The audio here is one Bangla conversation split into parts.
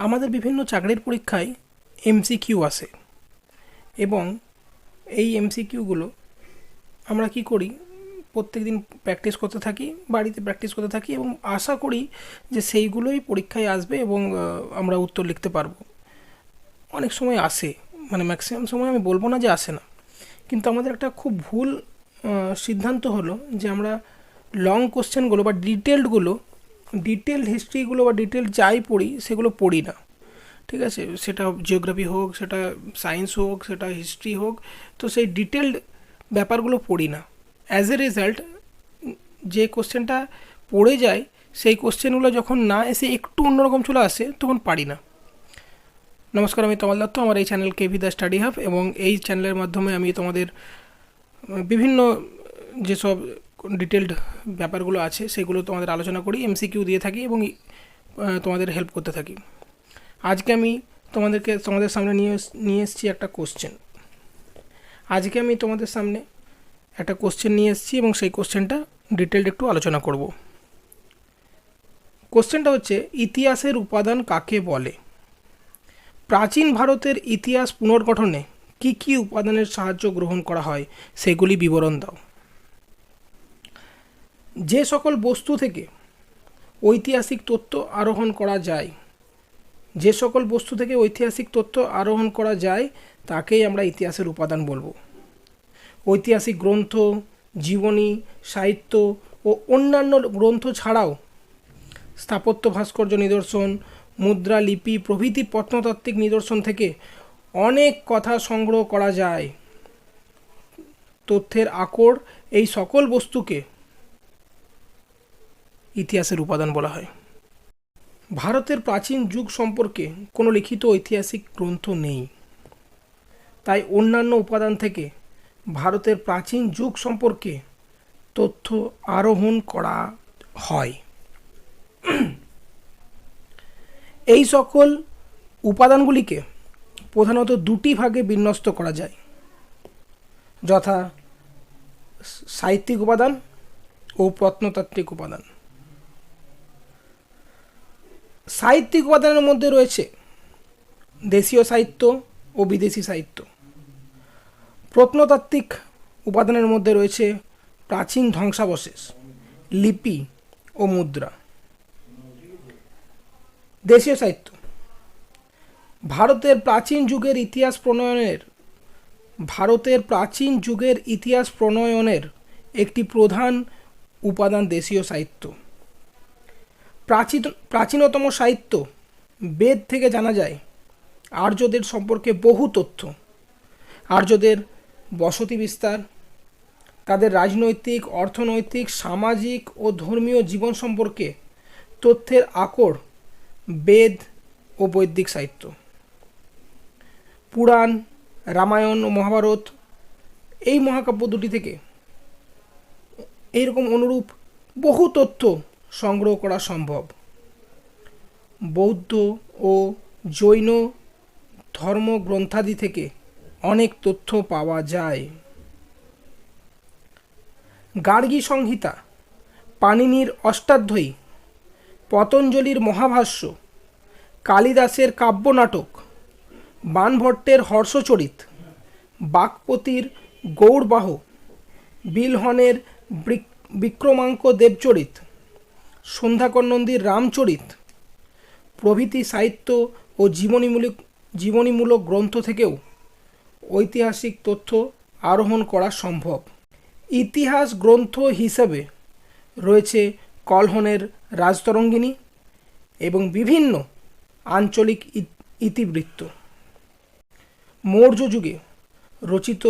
আমাদের বিভিন্ন চাকরির পরীক্ষায় এমসিকিউ আসে এবং এই এমসিকিউগুলো আমরা কি করি, প্রত্যেক দিন প্র্যাকটিস করতে থাকি, বাড়িতে প্র্যাকটিস করতে থাকি এবং আশা করি যে সেইগুলোই পরীক্ষায় আসবে এবং আমরা উত্তর লিখতে পারবো। অনেক সময় আসে, মানে ম্যাক্সিমাম সময় আমি বলবো না যে আসে না, কিন্তু আমাদের একটা খুব ভুল সিদ্ধান্ত হলো যে আমরা লং কোশ্চেনগুলো বা ডিটেলড হিস্ট্রিগুলো বা ডিটেলড যাই পড়ি সেগুলো পড়ি না। ঠিক আছে, সেটা জিওগ্রাফি হোক, সেটা সায়েন্স হোক, সেটা হিস্ট্রি হোক, তো সেই ডিটেলড ব্যাপারগুলো পড়ি না। অ্যাজ এ রেজাল্ট যে কোশ্চেনটা পড়ে যায় সেই কোশ্চেনগুলো যখন না এসে একটু অন্যরকম চলে আসে তখন পারি না। নমস্কার, আমি তমাল দত্ত। আমার এই channel KV the study hub, এবং এই চ্যানেলের মাধ্যমে আমি তোমাদের বিভিন্ন যেসব ডিটেলড ব্যাপারগুলো আছে সেগুলো তোমাদের আলোচনা করি, এমসিকিউ দিয়ে থাকি এবং তোমাদের হেল্প করতে থাকি। আজকে আমি তোমাদের সামনে নিয়ে এসেছি একটা কোশ্চেন। আজকে আমি তোমাদের সামনে একটা কোশ্চেন নিয়ে এসেছি এবং সেই কোশ্চেনটা ডিটেলড একটু আলোচনা করব। কোশ্চেনটা হচ্ছে, ইতিহাসের উপাদান কাকে বলে? প্রাচীন ভারতের ইতিহাস পুনর্গঠনে কী কী উপাদানের সাহায্য গ্রহণ করা হয় সেগুলি বিবরণ দাও। যে সকল বস্তু থেকে ঐতিহাসিক তথ্য আরোহণ করা যায়, যে সকল বস্তু থেকে ঐতিহাসিক তথ্য আরোহণ করা যায় তাকেই আমরা ইতিহাসের উপাদান বলবো। ঐতিহাসিক গ্রন্থ, জীবনী, সাহিত্য ও অন্যান্য গ্রন্থ ছাড়াও স্থাপত্য, ভাস্কর্য নিদর্শন, মুদ্রা, লিপি প্রভৃতি প্রত্নতাত্ত্বিক নিদর্শন থেকে অনেক কথা সংগ্রহ করা যায়। তথ্যের আকর এই সকল বস্তুকে ইতিহাসের উপাদান বলা হয়। ভারতের প্রাচীন যুগ সম্পর্কে কোনো লিখিত ঐতিহাসিক গ্রন্থ নেই, তাই অন্যান্য উপাদান থেকে ভারতের প্রাচীন যুগ সম্পর্কে তথ্য আরোহণ করা হয়। এই সকল উপাদানগুলিকে প্রধানত দুটি ভাগে বিন্যস্ত করা যায়, যথা সাহিত্যিক উপাদান ও প্রত্নতাত্ত্বিক উপাদান। সাহিত্যিক উপাদানের মধ্যে রয়েছে দেশীয় সাহিত্য ও বিদেশি সাহিত্য। প্রত্নতাত্ত্বিক উপাদানের মধ্যে রয়েছে প্রাচীন ধ্বংসাবশেষ, লিপি ও মুদ্রা। দেশীয় সাহিত্য ভারতের প্রাচীন যুগের ইতিহাস প্রণয়নের একটি প্রধান উপাদান দেশীয় সাহিত্য। প্রাচীনতম সাহিত্য বেদ থেকে জানা যায় আর্যদের সম্পর্কে বহু তথ্য। আর্যদের বসতি বিস্তার, তাদের রাজনৈতিক, অর্থনৈতিক, সামাজিক ও ধর্মীয় জীবন সম্পর্কে তথ্যের আকর বেদ ও বৈদিক সাহিত্য। পুরাণ, রামায়ণ ও মহাভারত এই মহাকাব্য দুটি থেকে এইরকম অনুরূপ বহু তথ্য সংগ্রহ করা সম্ভব। বৌদ্ধ ও জৈন ধর্মগ্রন্থাদি থেকে অনেক তথ্য পাওয়া যায়। গার্গী সংহিতা, পাণিনির অষ্টাধ্যায়ী, পতঞ্জলির মহাভাষ্য, কালিদাসের কাব্যনাটক, বাণভট্টের হর্ষচরিত, বাক্পতির গৌড়বাহ, বিলহনের বিক্রমাঙ্ক দেবচরিত, সন্ধ্যাকর নন্দীর রামচরিত প্রভৃতি সাহিত্য ও জীবনীমূলক গ্রন্থ থেকেও ঐতিহাসিক তথ্য আরোহণ করা সম্ভব। ইতিহাস গ্রন্থ হিসেবে রয়েছে কলহনের রাজতরঙ্গিনী এবং বিভিন্ন আঞ্চলিক ইতিবৃত্ত। মৌর্য যুগে রচিত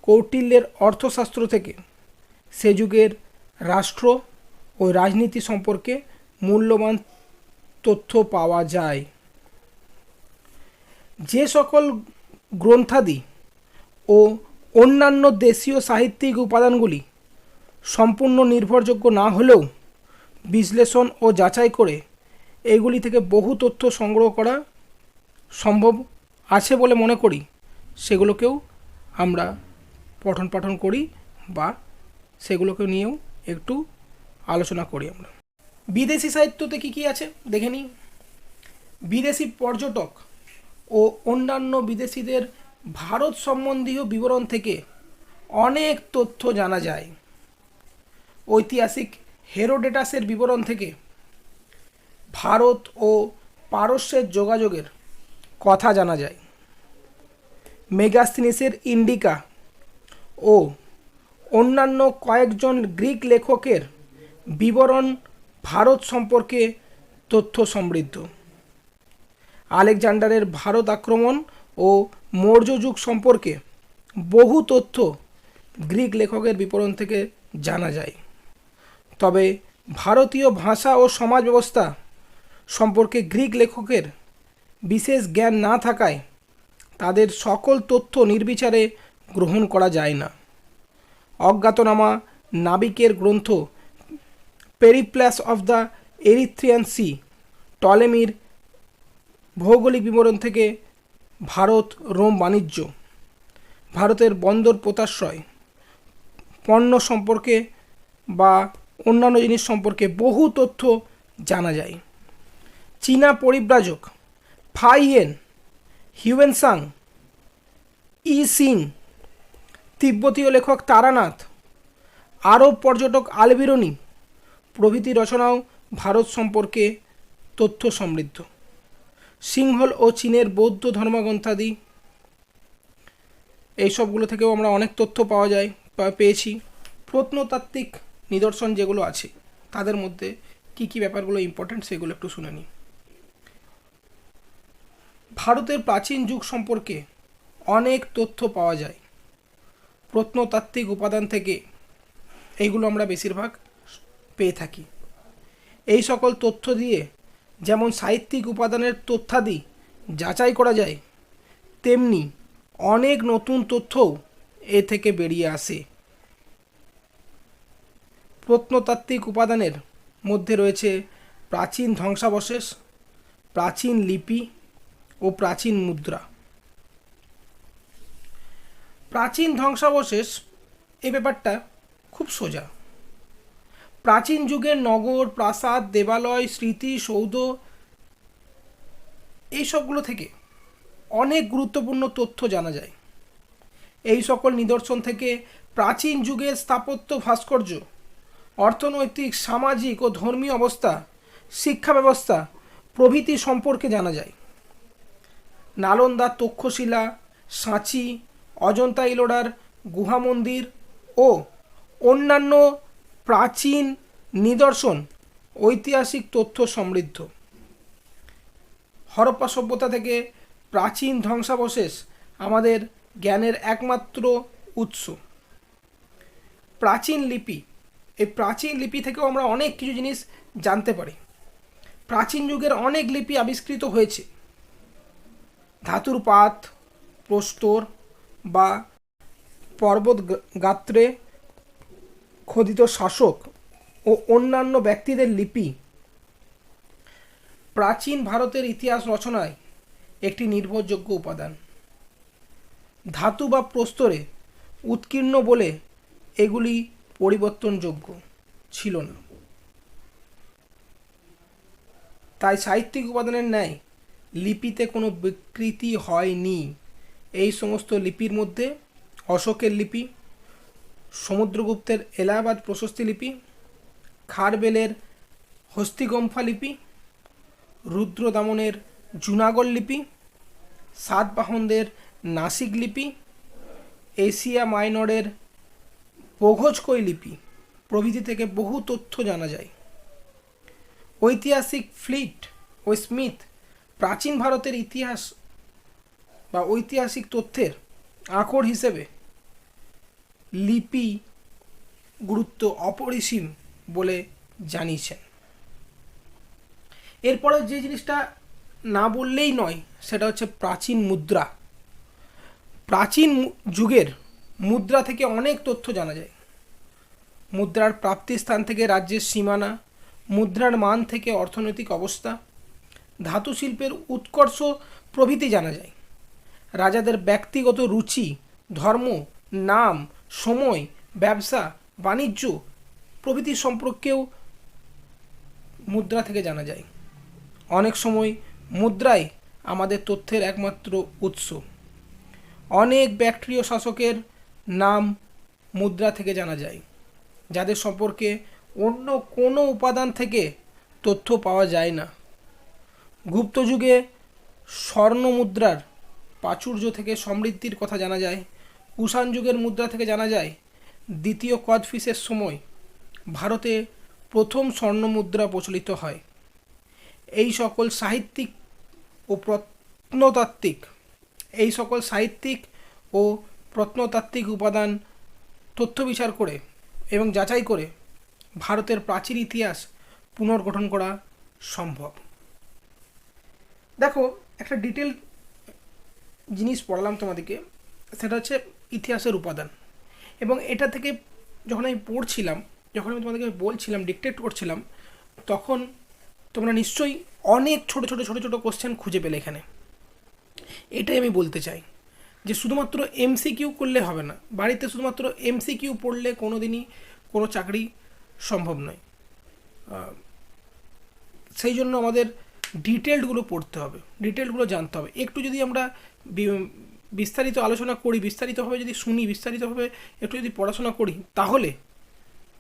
কৌটিল্যের অর্থশাস্ত্র থেকে সে যুগের রাষ্ট্র ও রাজনীতি সম্পর্কে মূল্যবান তথ্য পাওয়া যায়। যে সকল গ্রন্থাদি ও অন্যান্য দেশীয় সাহিত্যিক উপাদানগুলি সম্পূর্ণ নির্ভরযোগ্য না হলেও বিশ্লেষণ ও যাচাই করে এগুলি থেকে বহু তথ্য সংগ্রহ করা সম্ভব আছে বলে মনে করি, সেগুলোকেও আমরা পঠন পাঠন করি বা সেগুলোকে নিয়েও একটু আলোচনা করি আমরা। বিদেশি সাহিত্যতে কী কী আছে দেখে নিই। বিদেশি পর্যটক ও অন্যান্য বিদেশিদের ভারত সম্বন্ধীয় বিবরণ থেকে অনেক তথ্য জানা যায়। ঐতিহাসিক হেরোডেটাসের বিবরণ থেকে ভারত ও পারস্যের যোগাযোগের কথা জানা যায়। মেগাস্থিনিসের ইন্ডিকা ও অন্যান্য কয়েকজন গ্রিক লেখকের বিবরণ ভারত সম্পর্কে তথ্য সমৃদ্ধ। আলেকজান্ডারের ভারত আক্রমণ ও মৌর্য যুগ সম্পর্কে বহু তথ্য গ্রিক লেখকের বিবরণ থেকে জানা যায়। তবে ভারতীয় ভাষা ও সমাজ ব্যবস্থা সম্পর্কে গ্রিক লেখকের বিশেষ জ্ঞান না থাকায় তাদের সকল তথ্য নির্বিচারে গ্রহণ করা যায় না। অজ্ঞাতনামা নাবিকের গ্রন্থ Periplus of the Erythraean sea, টলেমির ভৌগোলিক বিবরণ থেকে ভারত রোম বাণিজ্য, ভারতের বন্দর পোতাশ্রয়, পণ্য সম্পর্কে বা অন্যান্য জিনিস সম্পর্কে বহু তথ্য জানা যায়। চীনা পরিব্রাজক ফাইয়েন, হিউয়েনসাং, ই সিং, তিব্বতীয় লেখক তারানাথ, আরব পর্যটক আলবিরনি প্রভৃতি রচনাও ভারত সম্পর্কে তথ্য সমৃদ্ধ। সিংহল ও চীনের বৌদ্ধ ধর্মগ্রন্থাদি, এইসবগুলো থেকেও আমরা অনেক তথ্য পেয়েছি। প্রত্নতাত্ত্বিক নিদর্শন যেগুলো আছে তাদের মধ্যে কি কি ব্যাপারগুলো ইম্পর্টেন্ট সেগুলো একটু শুনে নিই। ভারতের প্রাচীন যুগ সম্পর্কে অনেক তথ্য পাওয়া যায় প্রত্নতাত্ত্বিক উপাদান থেকে, এইগুলো আমরা বেশিরভাগ পেয়ে থাকি। এই সকল তথ্য দিয়ে যেমন সাহিত্যিক উপাদানের তথ্যাদি যাচাই করা যায়, তেমনি অনেক নতুন তথ্যও এ থেকে বেরিয়ে আসে। প্রত্নতাত্ত্বিক উপাদানের মধ্যে রয়েছে প্রাচীন ধ্বংসাবশেষ, প্রাচীন লিপি ও প্রাচীন মুদ্রা। প্রাচীন ধ্বংসাবশেষ এই ব্যাপারটা খুব সোজা। প্রাচীন যুগের নগর, প্রাসাদ, দেবালয়, স্মৃতি সৌধ, এই সবগুলো থেকে অনেক গুরুত্বপূর্ণ তথ্য জানা যায়। এই সকল নিদর্শন থেকে প্রাচীন যুগের স্থাপত্য, ভাস্কর্য, অর্থনৈতিক, সামাজিক ও ধর্মীয় অবস্থা, শিক্ষা ব্যবস্থা প্রভৃতি সম্পর্কে জানা যায়। নালন্দা তক্ষশিলা, সাঁচি, অজন্তা ইলোরার গুহা মন্দির ও অন্যান্য প্রাচীন নিদর্শন ঐতিহাসিক তথ্য সমৃদ্ধ। হরপ্পা সভ্যতা থেকে প্রাচীন ধ্বংসাবশেষ আমাদের জ্ঞানের একমাত্র উৎস। প্রাচীন লিপি, এই প্রাচীন লিপি থেকেও আমরা অনেক কিছু জিনিস জানতে পারি। প্রাচীন যুগের অনেক লিপি আবিষ্কৃত হয়েছে। ধাতুর পাত, প্রস্তর বা পর্বত গাত্রে খোদিত শাসক ও অন্যান্য ব্যক্তিদের লিপি প্রাচীন ভারতের ইতিহাস রচনায় একটি নির্ভরযোগ্য উপাদান। ধাতু বা প্রস্তরে উৎকীর্ণ বলে এগুলি পরিবর্তনযোগ্য ছিল না। তাই সাহিত্যিক উপাদানের ন্যায় লিপিতে কোনো বিকৃতি হয়নি। এই সমস্ত লিপির মধ্যে অশোকের লিপি, সমুদ্রগুপ্তের এলাহাবাদ প্রশস্তি লিপি, খারবেলের হস্তিগম্ফা লিপি, রুদ্রদামনের জুনাগড় লিপি, সাতবাহনদের নাসিক লিপি, এশিয়া মাইনরের বোঘোজকই লিপি প্রভৃতি থেকে বহু তথ্য জানা যায়। ঐতিহাসিক ফ্লিট ও স্মিথ প্রাচীন ভারতের ইতিহাস বা ঐতিহাসিক তথ্যের আকর হিসেবে লিপি গুরুত্ব অপরিসীম বলে জানিয়েছেন। এরপরে যে জিনিসটা না বললেই নয় সেটা হচ্ছে প্রাচীন মুদ্রা। প্রাচীন যুগের মুদ্রা থেকে অনেক তথ্য জানা যায়। মুদ্রার প্রাপ্তি স্থান থেকে রাজ্যের সীমানা, মুদ্রার মান থেকে অর্থনৈতিক অবস্থা, ধাতু শিল্পের উৎকর্ষ প্রভৃতি জানা যায়। রাজাদের ব্যক্তিগত রুচি, ধর্ম, নাম, সময়, ব্যবসা, বাণিজ্য প্রভৃতি সম্পর্কেও মুদ্রা থেকে জানা যায়। অনেক সময় মুদ্রাই আমাদের তথ্যের একমাত্র উৎস। অনেক ব্যাক্টীয় শাসকের নাম মুদ্রা থেকে জানা যায়, যাদের সম্পর্কে অন্য কোনো উপাদান থেকে তথ্য পাওয়া যায় না। গুপ্ত যুগে স্বর্ণ মুদ্রার প্রাচুর্য থেকে সমৃদ্ধির কথা জানা যায়। কুষাণ যুগের মুদ্রা থেকে জানা যায় দ্বিতীয় কদফিসের সময় ভারতে প্রথম স্বর্ণ মুদ্রা প্রচলিত হয়। এই সকল সাহিত্যিক ও প্রত্নতাত্ত্বিক উপাদান তথ্য বিচার করে এবং যাচাই করে ভারতের প্রাচীন ইতিহাস পুনর্গঠন করা সম্ভব। দেখো, একটা ডিটেল জিনিস পড়ালাম তোমাদেরকে, সেটা হচ্ছে ইতিহাসের উপাদান। এবং এটা থেকে যখন আমি পড়ছিলাম, যখন আমি তোমাদেরকে বলছিলাম, ডিকটেট করছিলাম, তখন তোমরা নিশ্চয়ই অনেক ছোট ছোট ছোট ছোট কোশ্চেন খুঁজে পেলে এখানে। এটাই আমি বলতে চাই যে শুধুমাত্র এমসিকিউ করলে হবে না। বাড়িতে শুধুমাত্র এমসিকিউ পড়লে কোনো দিনই কোনো চাকরি সম্ভব নয়। সেই জন্য আমাদের ডিটেলডগুলো পড়তে হবে, ডিটেলগুলো জানতে হবে। একটু যদি আমরা বিস্তারিত আলোচনা করি, বিস্তারিতভাবে যদি শুনি, বিস্তারিতভাবে একটু যদি পড়াশোনা করি, তাহলে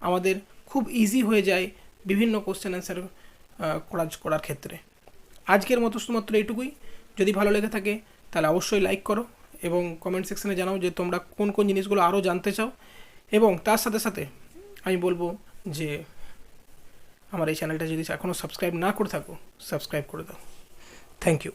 আমাদের খুব ইজি হয়ে যায় বিভিন্ন কোশ্চেন অ্যান্সার করার ক্ষেত্রে। আজকের মতো শুধুমাত্র এইটুকুই। যদি ভালো লেগে থাকে তাহলে অবশ্যই লাইক করো এবং কমেন্ট সেকশনে জানাও যে তোমরা কোন কোন জিনিসগুলো আরও জানতে চাও। এবং তার সাথে সাথে আমি বলবো যে আমার এই চ্যানেলটা যদি এখনও সাবস্ক্রাইব না করে থাকো, সাবস্ক্রাইব করে দাও। Thank you.